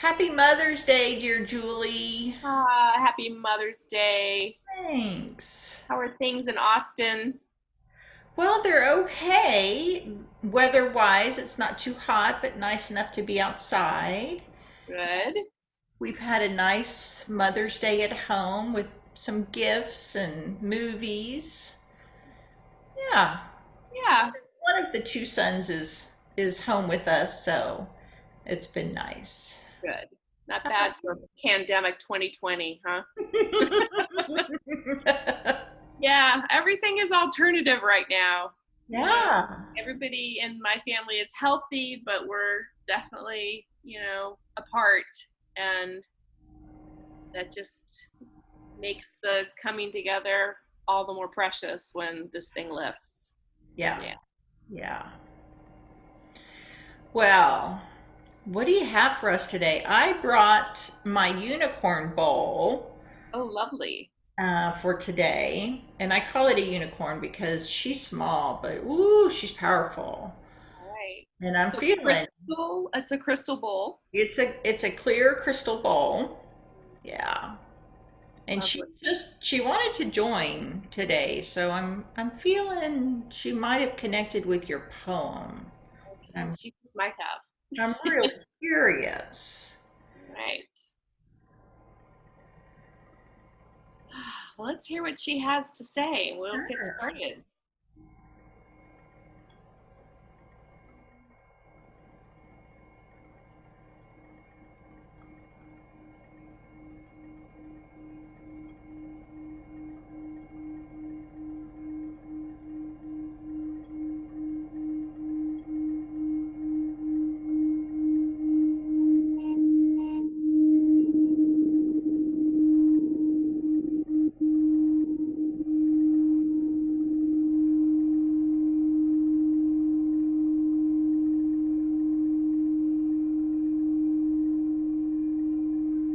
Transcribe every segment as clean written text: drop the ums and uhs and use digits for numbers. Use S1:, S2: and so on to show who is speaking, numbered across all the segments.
S1: Happy Mother's Day, dear Julie.
S2: Happy Mother's Day.
S1: Thanks.
S2: How are things in Austin?
S1: Well, they're okay. Weather-wise, it's not too hot, but nice enough to be outside.
S2: Good.
S1: We've had a nice Mother's Day at home with some gifts and movies. Yeah.
S2: Yeah,
S1: One of the two sons is home with us, so it's been nice.
S2: good. Not
S1: How
S2: bad
S1: about
S2: for pandemic 2020, huh?
S1: you?
S2: Yeah, everything is alternative right now.
S1: Yeah.
S2: Everybody in my family is healthy, but we're definitely, apart. And that just makes the coming together all the more precious when this thing lifts.
S1: Yeah.
S2: Yeah.
S1: Yeah. Well, what do you have for us today? I brought my unicorn bowl
S2: Oh, lovely.
S1: for today, and I call it a unicorn because she's small, but ooh, she's powerful.
S2: All right.
S1: And I'm
S2: So it's
S1: feeling
S2: it's a crystal bowl.
S1: it's a clear crystal bowl. Yeah. And
S2: Lovely.
S1: she wanted to join today, so I'm feeling she might have connected with your poem.
S2: Okay,
S1: I'm
S2: she just might have.
S1: I'm really curious.
S2: Right. Well, let's hear what she has to say. We'll get
S1: Sure.
S2: started.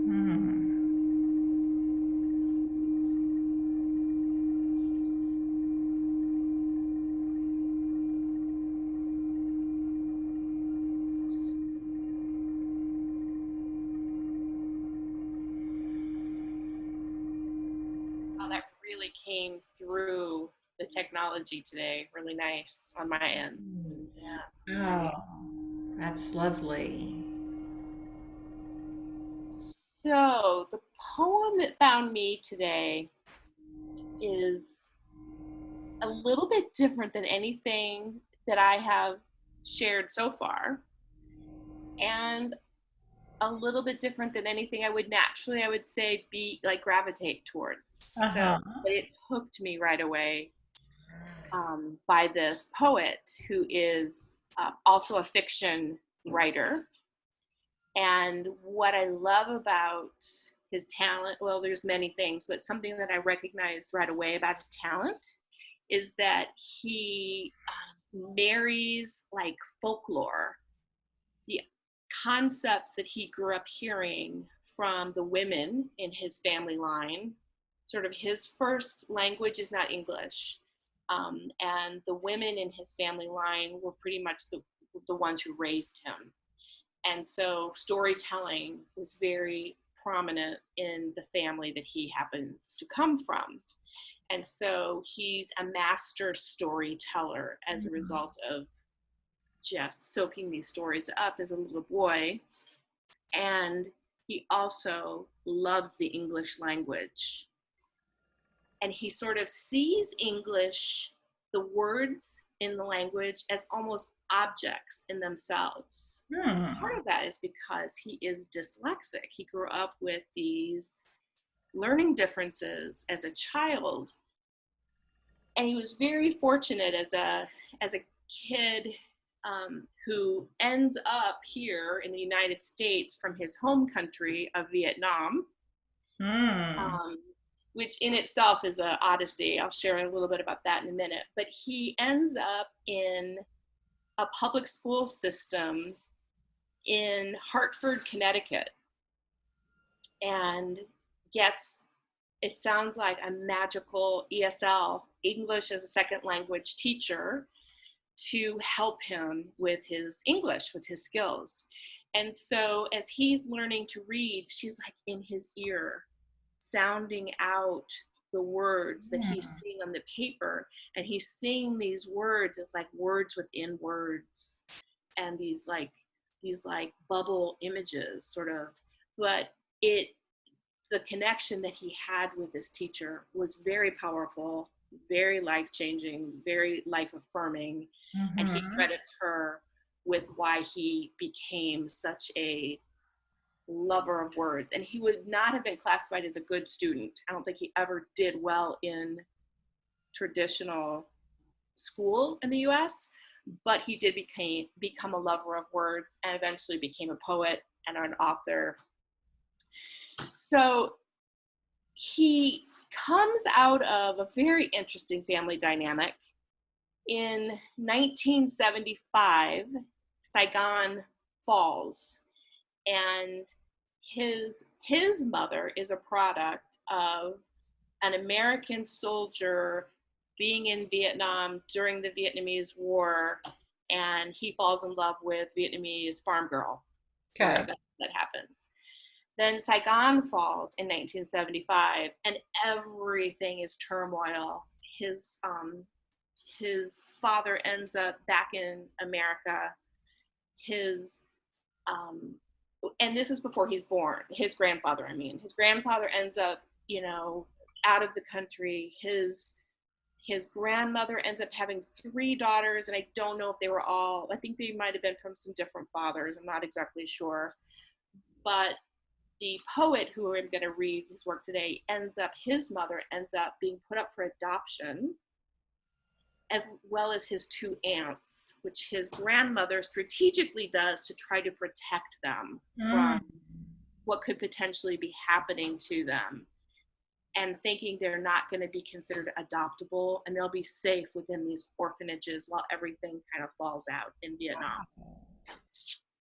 S1: Hmm.
S2: Oh, that really came through the technology today. Really nice on my end. Yeah,
S1: Oh,
S2: sweet.
S1: that's lovely.
S2: So, the poem that found me today is a little bit different than anything that I have shared so far, and a little bit different than anything I would naturally, I would say, be like gravitate towards. So,
S1: Uh-huh.
S2: but it hooked me right away by this poet who is also a fiction writer. And what I love about his talent, well, there's many things, but something that I recognized right away about his talent is that he marries like folklore, the concepts that he grew up hearing from the women in his family line. Sort of his first language is not English. And the women in his family line were pretty much the ones who raised him. And so storytelling was very prominent in the family that he happens to come from. And so he's a master storyteller as a result of just soaking these stories up as a little boy. And he also loves the English language. And he sort of sees English, the words in the language, as almost objects in themselves. And
S1: Hmm.
S2: part of that is because he is dyslexic. He grew up with these learning differences as a child, and he was very fortunate as a kid who ends up here in the United States from his home country of Vietnam,
S1: Hmm.
S2: um, which in itself is an odyssey. I'll share a little bit about that in a minute. But he ends up in a public school system in Hartford, Connecticut, and gets, it sounds like, a magical ESL, English as a second language teacher, to help him with his English, with his skills. And so as he's learning to read, she's like in his ear, sounding out the words that he's
S1: Hmm.
S2: seeing on the paper. And he's seeing these words as like words within words, and these like bubble images sort of. But it the connection that he had with this teacher was very powerful, very life changing, very life affirming. And he
S1: Mm-hmm.
S2: credits her with why he became such a lover of words. And he would not have been classified as a good student. I don't think he ever did well in traditional school in the US, but he did become a lover of words and eventually became a poet and an author. So he comes out of a very interesting family dynamic. In 1975, Saigon falls, and his mother is a product of an American soldier being in Vietnam during the Vietnamese War, and he falls in love with Vietnamese farm girl, where
S1: Okay.
S2: that happens. Then Saigon falls in 1975, and everything is turmoil. His father ends up back in America. His um, and this is before he's born. His grandfather ends up, out of the country. His grandmother ends up having three daughters, and I don't know if they were all. I think they might have been from some different fathers. I'm not exactly sure, but the poet who I'm going to read his work today his mother ends up being put up for adoption, as well as his two aunts, which his grandmother strategically does to try to protect them from
S1: Mm.
S2: what could potentially be happening to them, and thinking they're not going to be considered adoptable and they'll be safe within these orphanages while everything kind of falls out in Vietnam.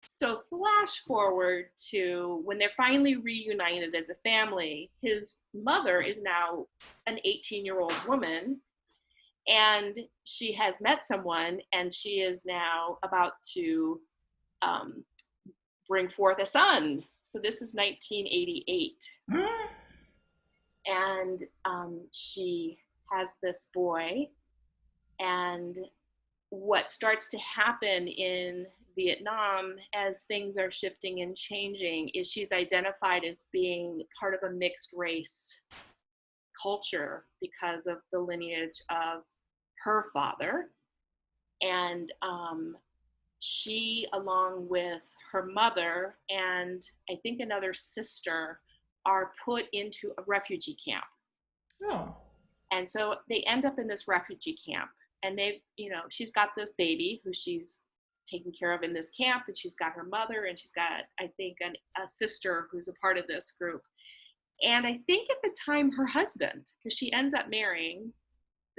S2: So flash forward to when they're finally reunited as a family. His mother is now an 18-year-old woman, and she has met someone, and she is now about to um, bring forth a son. So this is 1988.
S1: Mm.
S2: And she has this boy. And what starts to happen in Vietnam as things are shifting and changing is she's identified as being part of a mixed race culture because of the lineage of her father. And she, along with her mother and I think another sister, are put into a refugee camp.
S1: Oh.
S2: And so they end up in this refugee camp, and she's got this baby who she's taken care of in this camp, and she's got her mother, and she's got, I think, a sister who's a part of this group. And I think at the time her husband, because she ends up marrying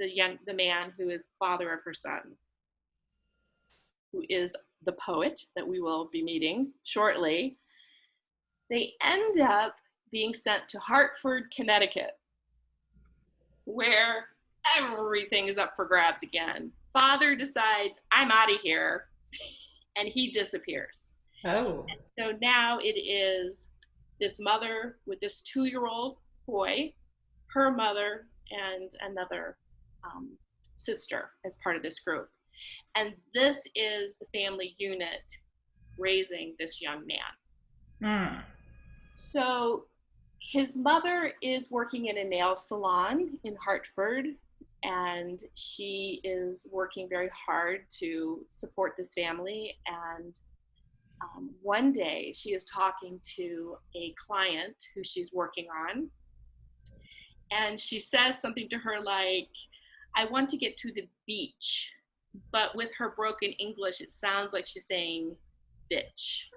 S2: the man who is father of her son, who is the poet that we will be meeting shortly. They end up being sent to Hartford, Connecticut, where everything is up for grabs again. Father decides, I'm out of here, and he disappears.
S1: Oh.
S2: So now it is this mother with this 2-year-old boy, her mother, and another um, sister as part of this group. And this is the family unit raising this young man.
S1: Mm.
S2: So his mother is working in a nail salon in Hartford, and she is working very hard to support this family. And one day she is talking to a client who she's working on, and she says something to her like, I want to get to the beach. But with her broken English, it sounds like she's saying bitch.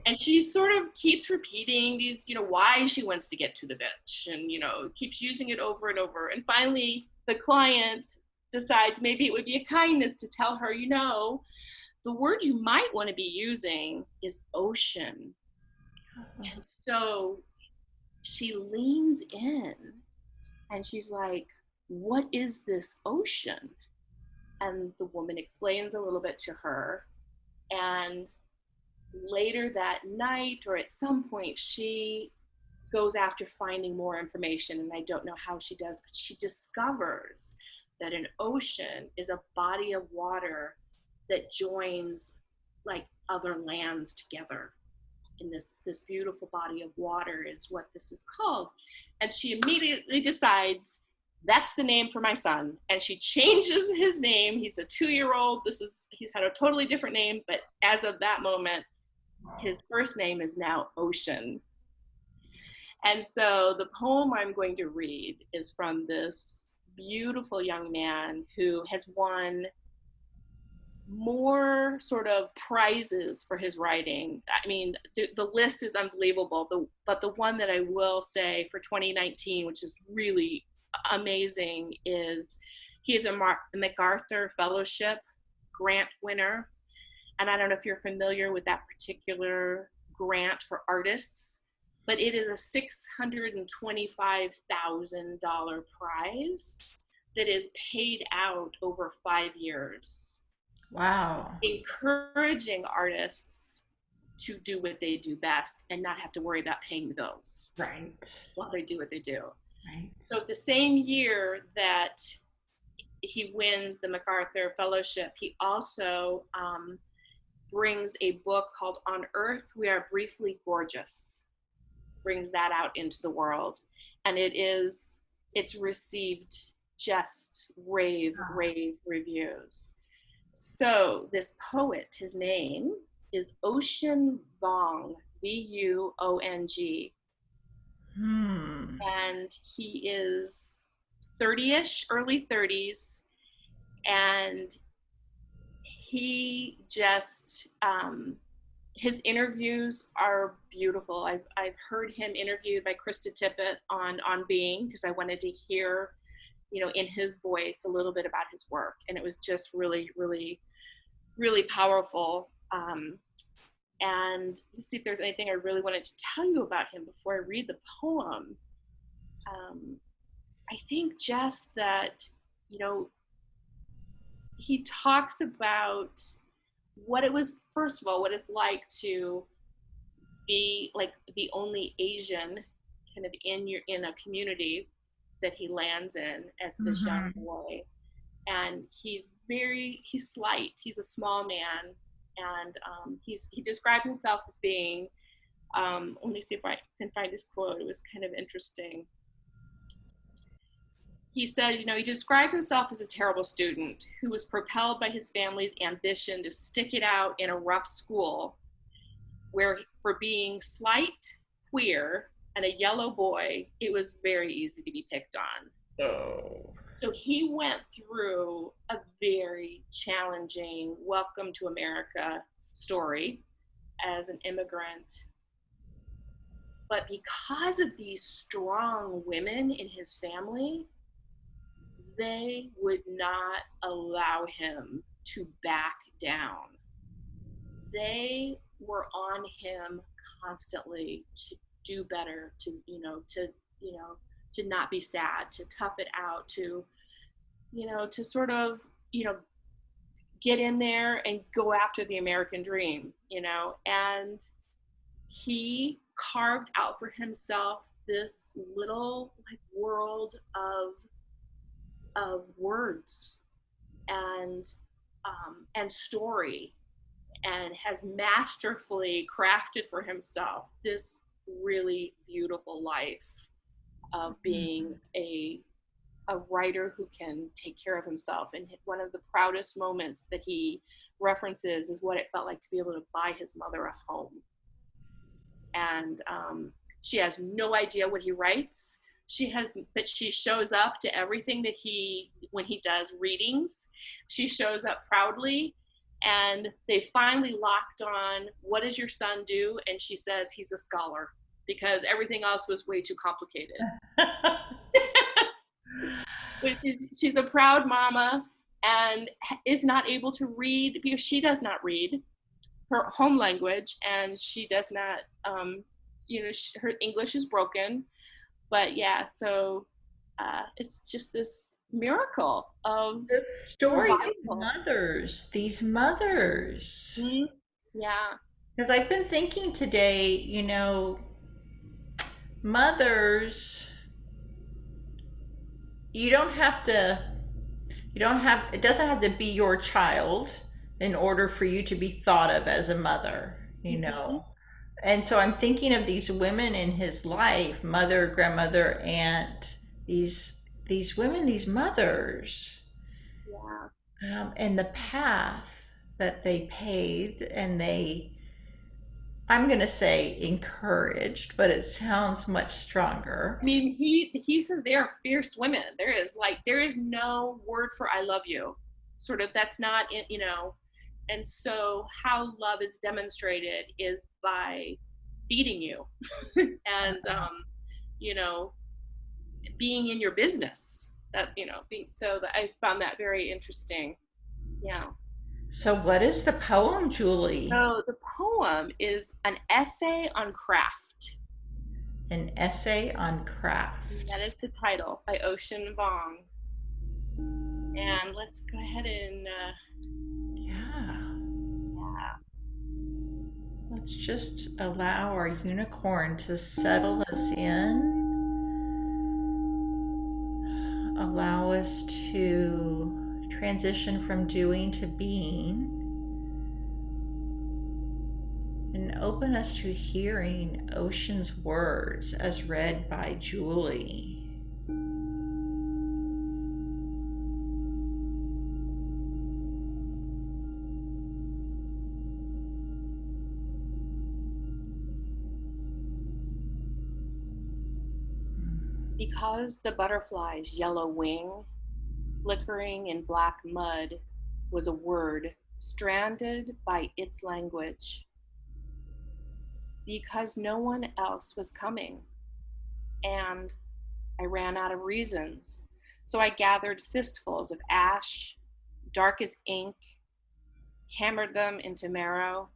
S2: And she sort of keeps repeating these, why she wants to get to the bitch, and, keeps using it over and over. And finally, the client decides maybe it would be a kindness to tell her, the word you might want to be using is ocean. And so she leans in and she's like, what is this ocean? And the woman explains a little bit to her. And later that night or at some point, she goes after finding more information, and I don't know how she does, but she discovers that an ocean is a body of water that joins like other lands together. And this beautiful body of water is what this is called. And she immediately decides that's the name for my son, and she changes his name. He's a 2-year-old. He's had a totally different name, but as of that moment, his first name is now Ocean. And so the poem I'm going to read is from this beautiful young man who has won more sort of prizes for his writing. I mean, the list is unbelievable, but the one that I will say for 2019, which is really amazing, is he is a MacArthur Fellowship grant winner. And I don't know if you're familiar with that particular grant for artists, but it is a $625,000 prize that is paid out over 5 years,
S1: Wow.
S2: encouraging artists to do what they do best and not have to worry about paying the bills
S1: Right.
S2: while they do what they do.
S1: Right.
S2: So the same year that he wins the MacArthur Fellowship, he also brings a book called On Earth We Are Briefly Gorgeous, brings that out into the world. And it's received just rave reviews. So this poet, his name is Ocean Vuong, Vuong. And he is 30-ish, early 30s. And he just, his interviews are beautiful. I've heard him interviewed by Krista Tippett on Being, because I wanted to hear, in his voice a little bit about his work. And it was just really, really, really powerful. And let's see if there's anything I really wanted to tell you about him before I read the poem. I think just that, he talks about what it was, first of all, what it's like to be like the only Asian kind of in a community that he lands in as this young boy. And he's slight. He's a small man, and he described himself as being, let me see if I can find his quote. It was kind of interesting. He said, he described himself as a terrible student who was propelled by his family's ambition to stick it out in a rough school where, for being slight, queer, and a yellow boy, it was very easy to be picked on.
S1: Oh.
S2: So he went through a very challenging welcome to America story as an immigrant. But because of these strong women in his family, they would not allow him to back down. They were on him constantly to do better, to not be sad, to tough it out, to sort of, get in there and go after the American dream, and he carved out for himself this little world of words and story, and has masterfully crafted for himself this really beautiful life of being a writer who can take care of himself. And one of the proudest moments that he references is what it felt like to be able to buy his mother a home. And she has no idea what he writes. But she shows up to everything that when he does readings, she shows up proudly. And they finally locked on, what does your son do? And she says, he's a scholar, because everything else was way too complicated. But she's a proud mama and is not able to read because she does not read her home language, and she does not, her English is broken. But yeah, so it's just this miracle of
S1: The story of
S2: survival.
S1: mothers, these mothers.
S2: Mm-hmm. Yeah.
S1: Because I've been thinking today, mothers, you don't have to, it doesn't have to be your child in order for you to be thought of as a mother.
S2: Mhm.
S1: And so I'm thinking of these women in his life, mother, grandmother, aunt, these women, these mothers,
S2: Yeah.
S1: and the path that they paved and I'm going to say encouraged, but it sounds much
S2: I
S1: stronger.
S2: mean, he says they are fierce women. There is no word for I love you. Sort of that's not in, you know. And so how love is demonstrated is by feeding you and you know, being in your business. That, you know, being so that I found that very interesting. Yeah.
S1: So, what is the poem, Julie?
S2: So the poem is an essay on craft.
S1: An essay on
S2: And
S1: craft.
S2: that is the title by Ocean Vuong. And let's go ahead and
S1: Yeah.
S2: yeah.
S1: Let's just allow our unicorn to settle us in, allow us to transition from doing to being, and open us to hearing Ocean's words as read by Julie.
S2: Because the butterfly's yellow wing, flickering in black mud, was a word stranded by its language. Because no one else was coming, and I ran out of reasons. So I gathered fistfuls of ash, dark as ink, hammered them into marrow,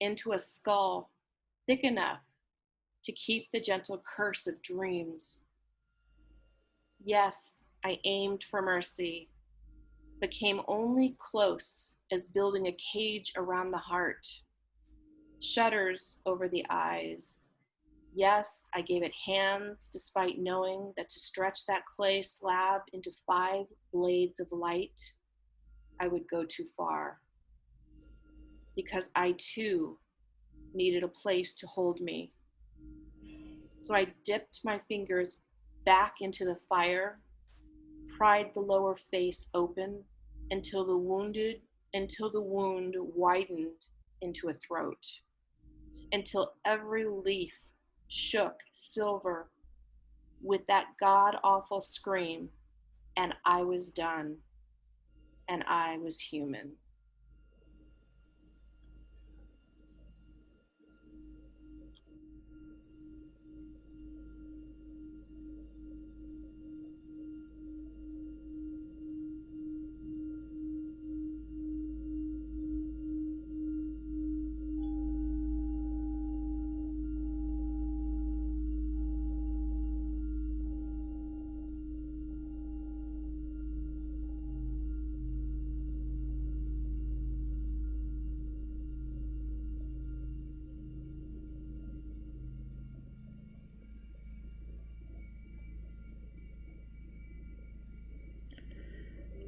S2: into a skull thick enough to keep the gentle curse of dreams. Yes, I aimed for mercy, but came only close as building a cage around the heart, shutters over the eyes. Yes, I gave it hands, despite knowing that to stretch that clay slab into 5 blades of light, I would go too far. Because I too needed a place to hold me. So I dipped my fingers back into the fire, pried the lower face open until the wound widened into a throat, until every leaf shook silver with that god awful scream, and I was done, and I was human.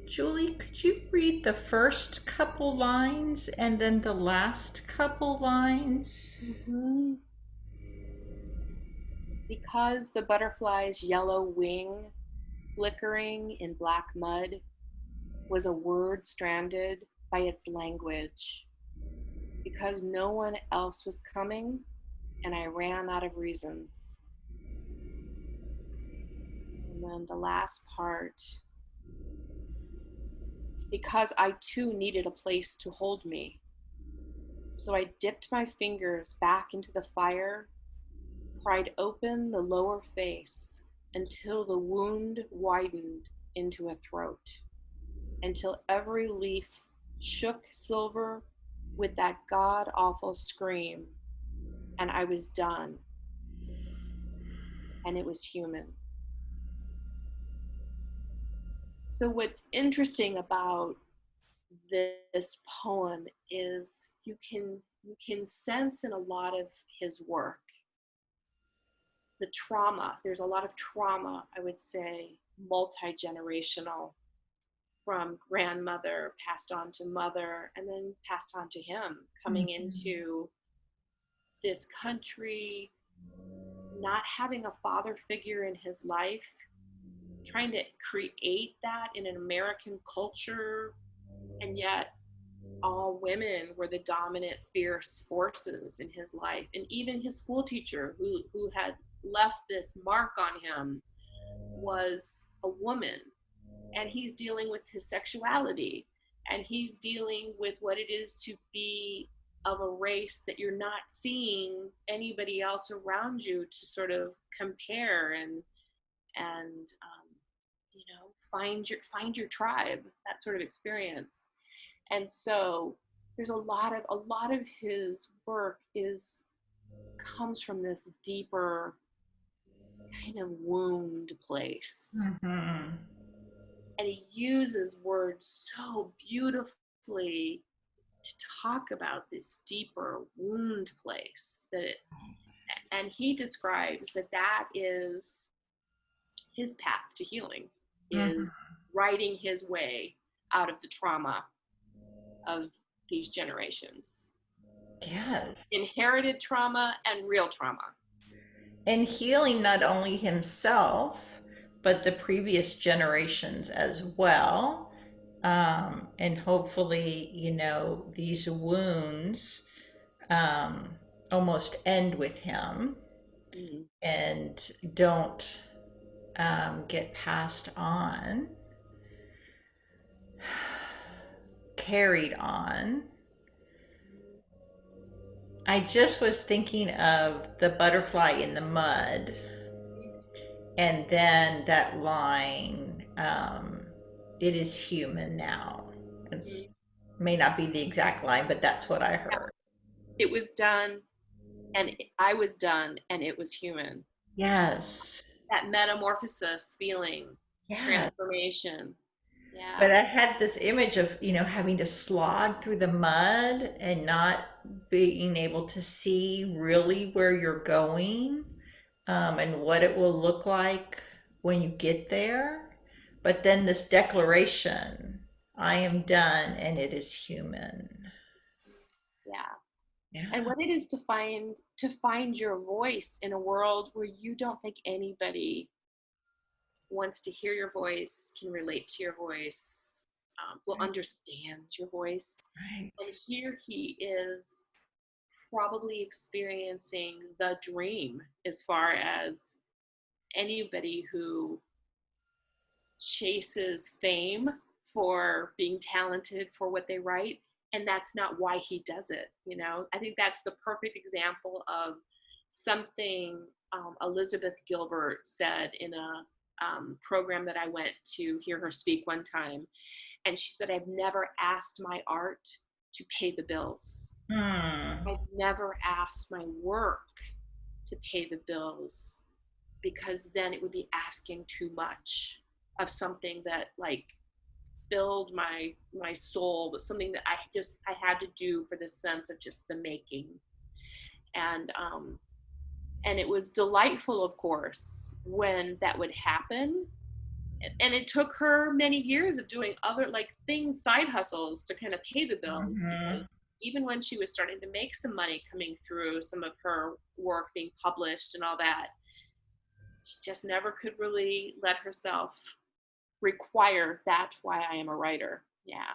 S1: Julie, could you read the first couple lines and then the last couple lines?
S2: Mm-hmm. Because the butterfly's yellow wing, flickering in black mud, was a word stranded by its language. Because no one else was coming, and I ran out of reasons. And then the last part, because I too needed a place to hold me. So I dipped my fingers back into the fire, pried open the lower face until the wound widened into a throat, until every leaf shook silver with that god awful scream, and I was done, and it was human. So, what's interesting about this poem is you can you can sense in a lot of his work the trauma. There's a lot of trauma, I would say, multi-generational, from grandmother passed on to mother and then passed on to him, coming
S1: Mhm.
S2: into this country, not having a father figure in his life, trying to create that in an American culture, and yet all women were the dominant, fierce forces in his life. And even his school teacher, who had left this mark on him, was a woman. And he's dealing with his sexuality, and he's dealing with what it is to be of a race that you're not seeing anybody else around you to sort of compare and find your tribe, that sort of experience. And so there's a lot of his work is comes from this deeper kind of wound place,
S1: Mhm.
S2: and he uses words so beautifully to talk about this deeper wound place and he describes that is his path to healing,
S1: Mhm.
S2: is writing his way out of the trauma of these generations,
S1: Yes.
S2: inherited trauma and real trauma.
S1: And healing not only himself, but the previous generations as well. And hopefully, these wounds um, almost end with him
S2: Mm.
S1: and don't get passed on, carried on. I just was thinking of the butterfly in the mud, and then that line, it is human now. It
S2: Mm.
S1: may not be the exact line, but that's what I
S2: Yeah.
S1: heard.
S2: It was done, and I was done, and it was human.
S1: Yes.
S2: That metamorphosis feeling,
S1: Yes.
S2: transformation.
S1: But
S2: Yeah.
S1: I had this image of, having to slog through the mud and not being able to see really where you're going, and what it will look like when you get there. But then this declaration, I am done and it is human.
S2: Yeah. And
S1: Yeah.
S2: what it is to find your voice in a world where you don't think anybody wants to hear your voice, can relate to your voice, will understand your voice. And
S1: Right.
S2: here he is probably experiencing the dream as far as anybody who chases fame for being talented for what they write, and that's not why he does it. I think that's the perfect example of something Elizabeth Gilbert said in a program that I went to hear her speak one time. And she said, I've never asked my art to pay the bills.
S1: Hmm.
S2: I've never asked my work to pay the bills, because then it would be asking too much of something that like filled my soul, but something that I had to do for the sense of just the making. And um and it was delightful, of course, when that would happen. And it took her many years of doing other like things, side hustles, to kind of pay the bills, because
S1: Mhm.
S2: even when she was starting to make some money coming through some of her work being published and all that, she just never could really let herself require that's why I am a writer. Yeah.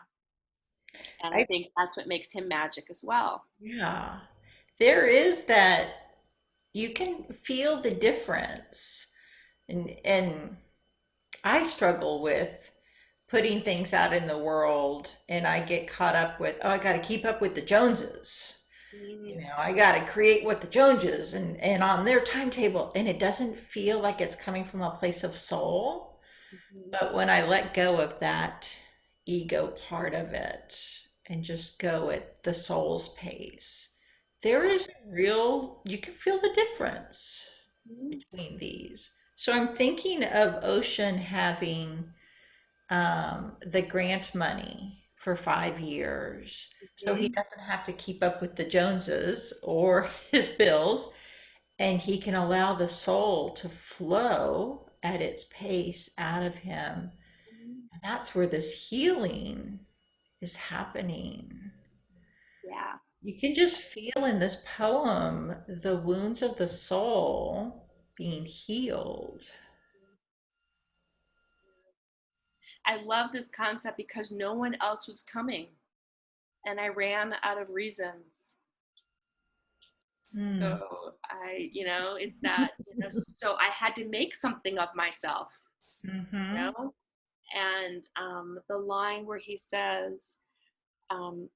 S2: And I
S1: I
S2: think that's what makes him magic as well.
S1: Yeah. There is that you can feel the difference. And I struggle with putting things out in the world, and I get caught up with, oh, I got to keep up with the Joneses.
S2: Mm-hmm.
S1: I got to create what the Joneses and on their timetable, and it doesn't feel like it's coming from a place of soul.
S2: Mm-hmm.
S1: But when I let go of that ego part of it and just go at the soul's pace, there
S2: Yeah.
S1: is real, you can feel the difference
S2: Mm-hmm.
S1: between these. So I'm thinking of Ocean having the grant money for 5 years. So he
S2: Mhm.
S1: doesn't have to keep up with the Joneses or his bills, and he can allow the soul to flow at its pace out of him. And that's where this healing is happening.
S2: Yeah.
S1: You can just feel in this poem the wounds of the soul being healed.
S2: I love this concept because no one else was coming and I ran out of reasons.
S1: Hmm.
S2: So it's that, so I had to make something of myself, you
S1: Mm-hmm.
S2: know? And the line where he says,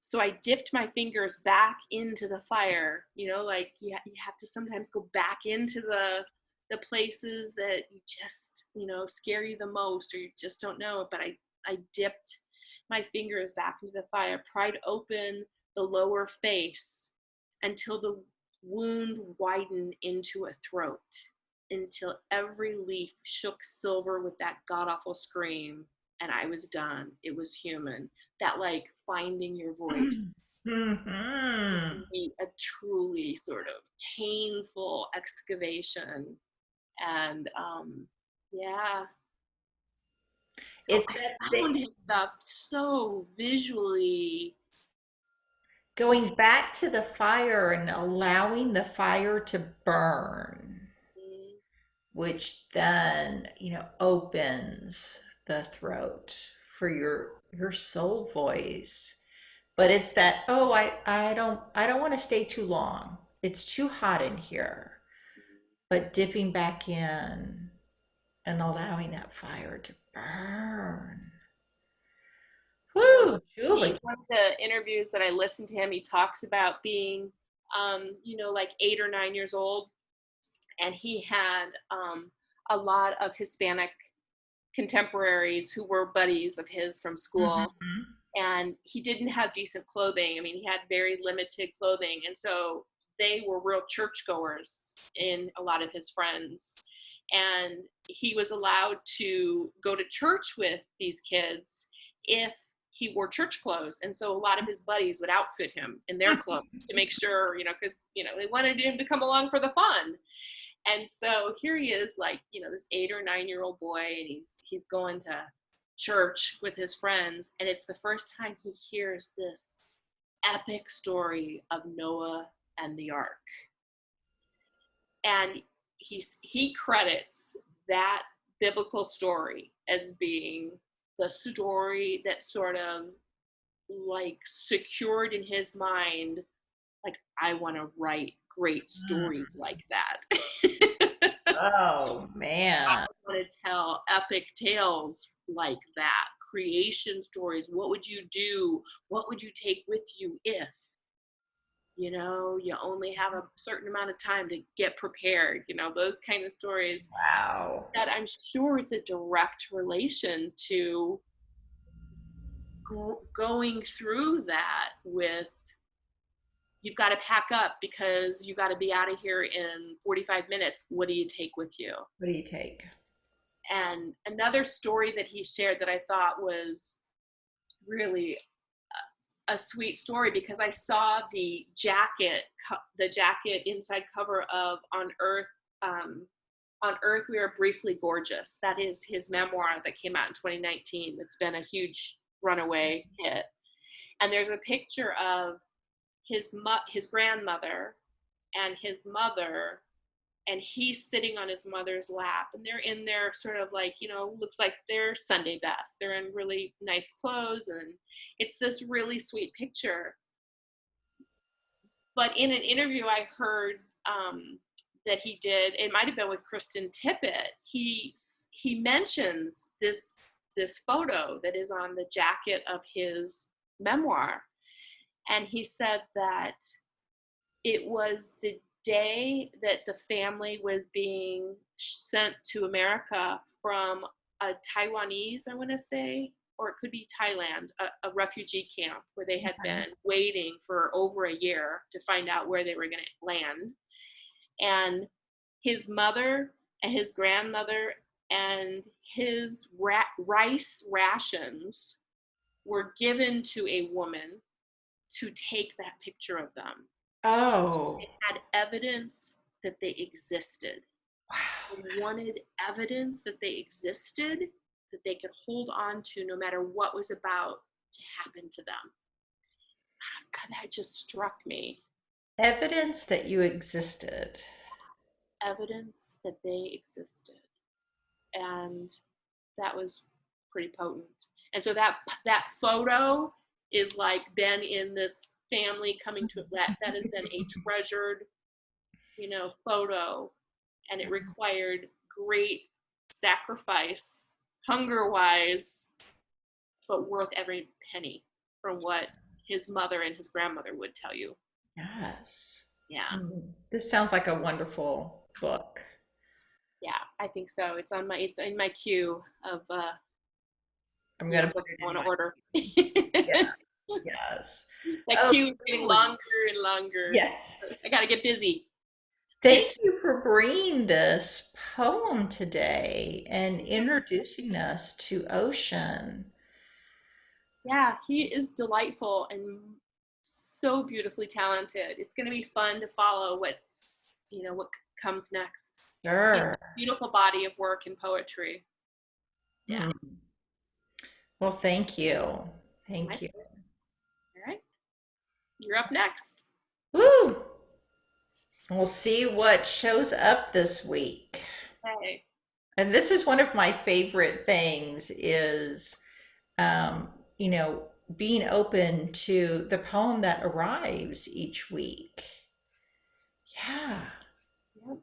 S2: so I dipped my fingers back into the fire, like you have to sometimes go back into the places that you just, scare you the most or you just don't know. But I dipped my fingers back into the fire, pried open the lower face until the wound widened into a throat, until every leaf shook silver with that god awful scream, and I was done. It was human. That like finding your voice
S1: Mm-hmm.
S2: can be a truly sort of painful excavation. And yeah, so
S1: It's
S2: I
S1: that
S2: found
S1: thing,
S2: his stuff so visually.
S1: going back to the fire and allowing the fire to burn, which then, opens the throat for your soul voice. But it's that, oh, I don't want to stay too long. It's too hot in here. But dipping back in and allowing that fire to burn. Whoo, Julie.
S2: One of the interviews that I listened to him, he talks about being, like 8 or 9 years old, and he had a lot of Hispanic contemporaries who were buddies of his from school,
S1: Mm-hmm.
S2: and he didn't have decent clothing. I mean, he had very limited clothing, and so they were real churchgoers in a lot of his friends. And he was allowed to go to church with these kids if he wore church clothes. And so a lot of his buddies would outfit him in their clothes to make sure, because, they wanted him to come along for the fun. And so here he is, like, this 8 or 9 year old boy, and he's going to church with his friends, and it's the first time he hears this epic story of Noah and the ark. And he credits that biblical story as being the story that sort of like secured in his mind, like, I want to write great stories like that.
S1: Oh man.
S2: Want to tell epic tales like that, creation stories. What would you do? What would you take with you if, you only have a certain amount of time to get prepared, those kind of stories
S1: Wow.
S2: that I'm sure it's a direct relation to going through that with, you've got to pack up because you got to be out of here in 45 minutes. What do you take with you?
S1: What do you take?
S2: And another story that he shared that I thought was really a sweet story, because I saw the jacket inside cover of On Earth We Are Briefly Gorgeous. That is his memoir that came out in 2019. It's been a huge runaway hit. And there's a picture of his grandmother and his mother, and he's sitting on his mother's lap, and they're in their sort of like, looks like their Sunday best. They're in really nice clothes, and it's this really sweet picture. But in an interview I heard that he did, it might have been with Kristen Tippett, he mentions this photo that is on the jacket of his memoir, and he said that it was the day that the family was being sent to America from a Taiwanese, I want to say, or it could be Thailand, a refugee camp where they had been waiting for over a year to find out where they were going to land. And his mother and his grandmother and his rice rations were given to a woman to take that picture of them. They
S1: Oh,
S2: had evidence that they existed.
S1: wow.
S2: They wanted evidence that they existed, that they could hold on to no matter what was about to happen to them. God, that just struck me.
S1: Evidence that you existed.
S2: Evidence that they existed. And that was pretty potent. And so that photo is like been in this family coming to that has been a treasured, photo, and it required great sacrifice, hunger wise, but worth every penny from what his mother and his grandmother would tell you.
S1: Yes.
S2: Yeah,
S1: This sounds like a wonderful book.
S2: yeah, I think so. It's in my queue of
S1: I'm going to put
S2: books
S1: it
S2: I
S1: in
S2: want to
S1: my,
S2: order.
S1: yes, yes.
S2: That
S1: Oh,
S2: queue is getting
S1: Julie.
S2: longer and longer.
S1: Yes.
S2: I got to get busy.
S1: Thank you for bringing this poem today and introducing us to Ocean.
S2: Yeah, he is delightful and so beautifully talented. It's going to be fun to follow what comes next. He has
S1: Sure.
S2: a beautiful body of work and poetry. Yeah.
S1: Hmm. Well, thank you.
S2: My
S1: Thank you.
S2: pleasure. All right. You're up next.
S1: Woo! We'll see what shows up this week.
S2: Okay.
S1: And this is one of my favorite things is, um, you know, being open to the poem that arrives each week. Yeah,
S2: Yep.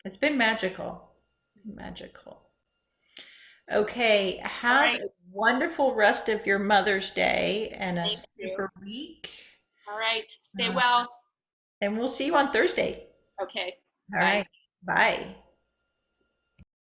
S1: it's been magical. Magical. Okay,
S2: All
S1: have
S2: right.
S1: a wonderful rest of your Mother's Day and a
S2: Thank you.
S1: super week.
S2: All right. Stay
S1: Uh,
S2: well.
S1: and we'll see you on Thursday.
S2: Okay.
S1: All
S2: Bye.
S1: right. Bye.